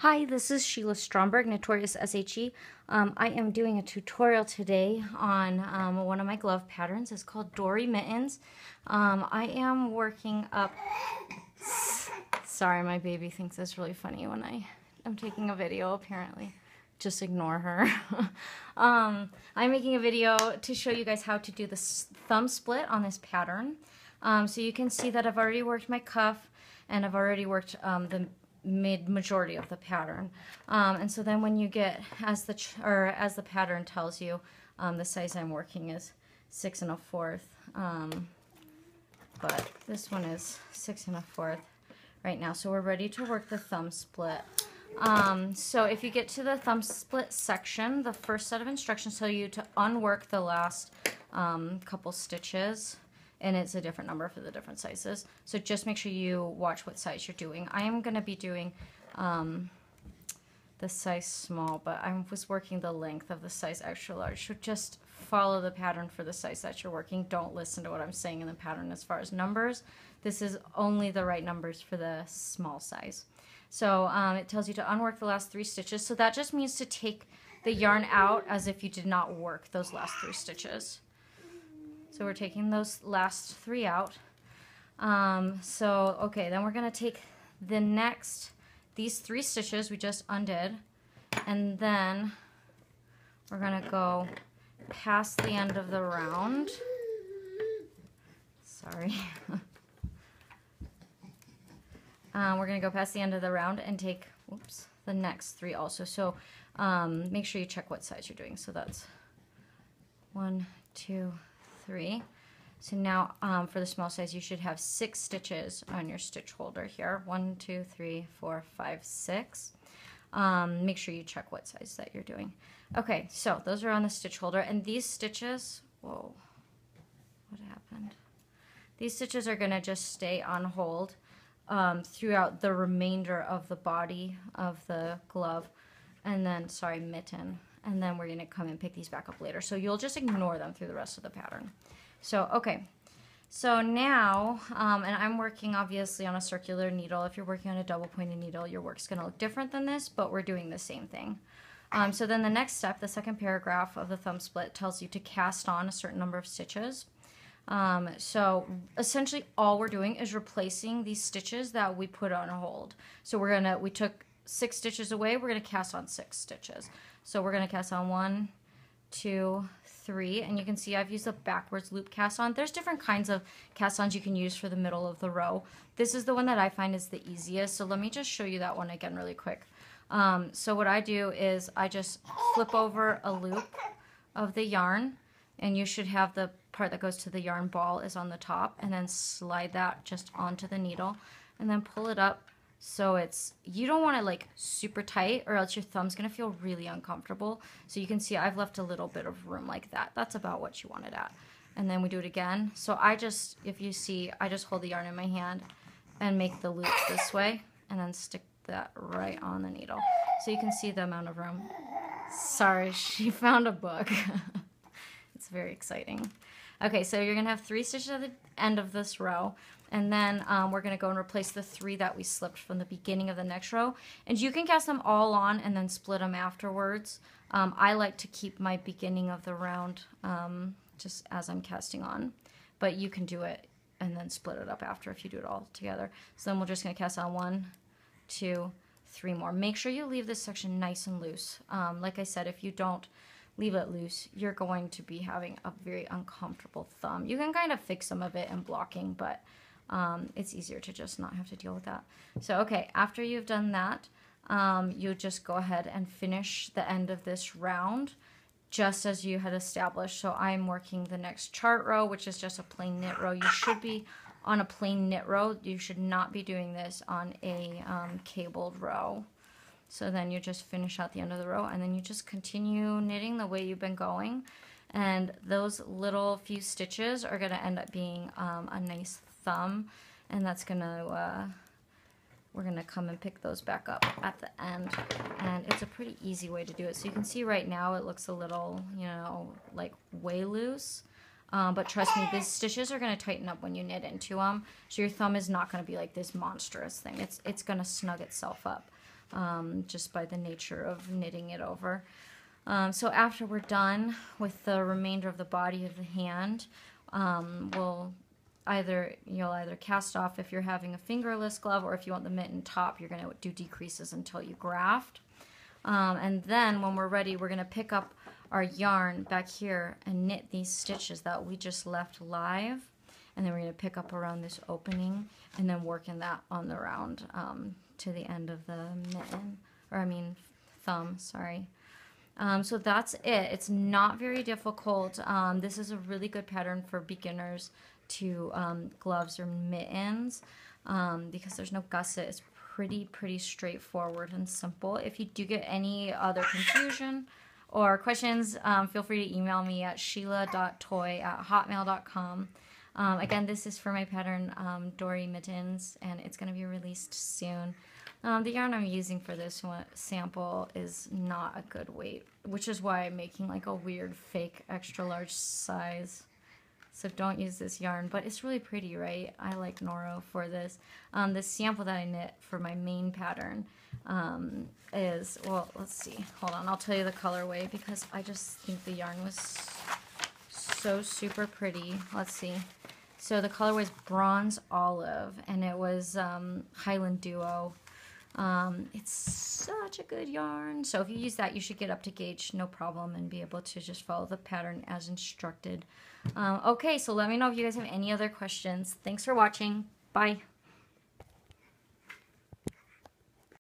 Hi, this is Sheila Stromberg, Knitorious SHE. I am doing a tutorial today on one of my glove patterns. It's called Dori Mittens. I am working up... Sorry, my baby thinks it's really funny when I'm taking a video, apparently. Just ignore her. I'm making a video to show you guys how to do the thumb split on this pattern. So you can see that I've already worked my cuff and I've already worked the majority of the pattern, and so then when you get, as the pattern tells you, the size I'm working is 6 1/4, but this one is 6 1/4 right now. So we're ready to work the thumb split. So if you get to the thumb split section, the first set of instructions tell you to unwork the last couple stitches. And it's a different number for the different sizes. So just make sure you watch what size you're doing. I am going to be doing the size small, but I was working the length of the size extra large. So just follow the pattern for the size that you're working. Don't listen to what I'm saying in the pattern as far as numbers. This is only the right numbers for the small size. So it tells you to unwork the last 3 stitches. So that just means to take the yarn out as if you did not work those last 3 stitches. So we're taking those last 3 out. Okay, then we're going to take these 3 stitches we just undid, and then we're going to go past the end of the round. Sorry. We're going to go past the end of the round and take, the next 3 also. So make sure you check what size you're doing. So that's 1, 2, 3. So now for the small size, you should have 6 stitches on your stitch holder here. 1, 2, 3, 4, 5, 6. Make sure you check what size that you're doing. Okay, so those are on the stitch holder, and these stitches, whoa, what happened? These stitches are going to just stay on hold throughout the remainder of the body of the glove, and then, sorry, mitten. And then we're going to come and pick these back up later. So you'll just ignore them through the rest of the pattern. So, okay. So now, and I'm working obviously on a circular needle. If you're working on a double pointed needle, your work's going to look different than this, but we're doing the same thing. So then the next step, the second paragraph of the thumb split, tells you to cast on a certain number of stitches. So essentially all we're doing is replacing these stitches that we put on hold. So we took 6 stitches away, we're going to cast on 6 stitches. So we're going to cast on 1, 2, 3, and you can see I've used a backwards loop cast on. There's different kinds of cast ons you can use for the middle of the row. This is the one that I find is the easiest, so let me just show you that one again really quick. So what I do is I just flip over a loop of the yarn, and you should have the part that goes to the yarn ball is on the top, and then slide that just onto the needle, and then pull it up. So you don't want it like super tight, or else your thumb's gonna feel really uncomfortable. So you can see I've left a little bit of room like that. That's about what you want it at. And then we do it again. So if you see, I just hold the yarn in my hand and make the loop this way, and then stick that right on the needle. So you can see the amount of room. Sorry, she found a book. It's very exciting. Okay, so you're gonna have 3 stitches at the end of this row. And then we're going to go and replace the 3 that we slipped from the beginning of the next row. And you can cast them all on and then split them afterwards. I like to keep my beginning of the round just as I'm casting on. But you can do it and then split it up after if you do it all together. So then we're just going to cast on 1, 2, 3 more. Make sure you leave this section nice and loose. Like I said, if you don't leave it loose, you're going to be having a very uncomfortable thumb. You can kind of fix some of it in blocking, but it's easier to just not have to deal with that. So okay, after you've done that, you just go ahead and finish the end of this round just as you had established. So I'm working the next chart row, which is just a plain knit row. You should be on a plain knit row. You should not be doing this on a cabled row. So then you just finish out the end of the row, and then you just continue knitting the way you've been going. And those little few stitches are going to end up being a nice thumb, and that's gonna we're gonna come and pick those back up at the end, and it's a pretty easy way to do it. So you can see right now it looks a little, like way loose, but trust me, these stitches are going to tighten up when you knit into them, so your thumb is not going to be like this monstrous thing. It's going to snug itself up. just by the nature of knitting it over. So after we're done with the remainder of the body of the hand, you'll either cast off if you're having a fingerless glove, or if you want the mitten top, you're going to do decreases until you graft. And then when we're ready, we're going to pick up our yarn back here and knit these stitches that we just left live. And then we're going to pick up around this opening and then work in that on the round to the end of the thumb, sorry. So that's it. It's not very difficult. This is a really good pattern for beginners to gloves or mittens because there's no gusset. It's pretty straightforward and simple. If you do get any other confusion or questions, feel free to email me at sheila.toy@hotmail.com. Again, this is for my pattern Dori Mittens, and it's going to be released soon. The yarn I'm using for this one sample is not a good weight, which is why I'm making like a weird fake extra large size. So don't use this yarn, but it's really pretty, right? I like Noro for this. The sample that I knit for my main pattern is, well, let's see. Hold on, I'll tell you the colorway because I just think the yarn was so super pretty. Let's see. So the colorway is Bronze Olive, and it was Highland Duo. It's such a good yarn. So if you use that, you should get up to gauge, no problem, and be able to just follow the pattern as instructed. Okay, so let me know if you guys have any other questions. Thanks for watching. Bye.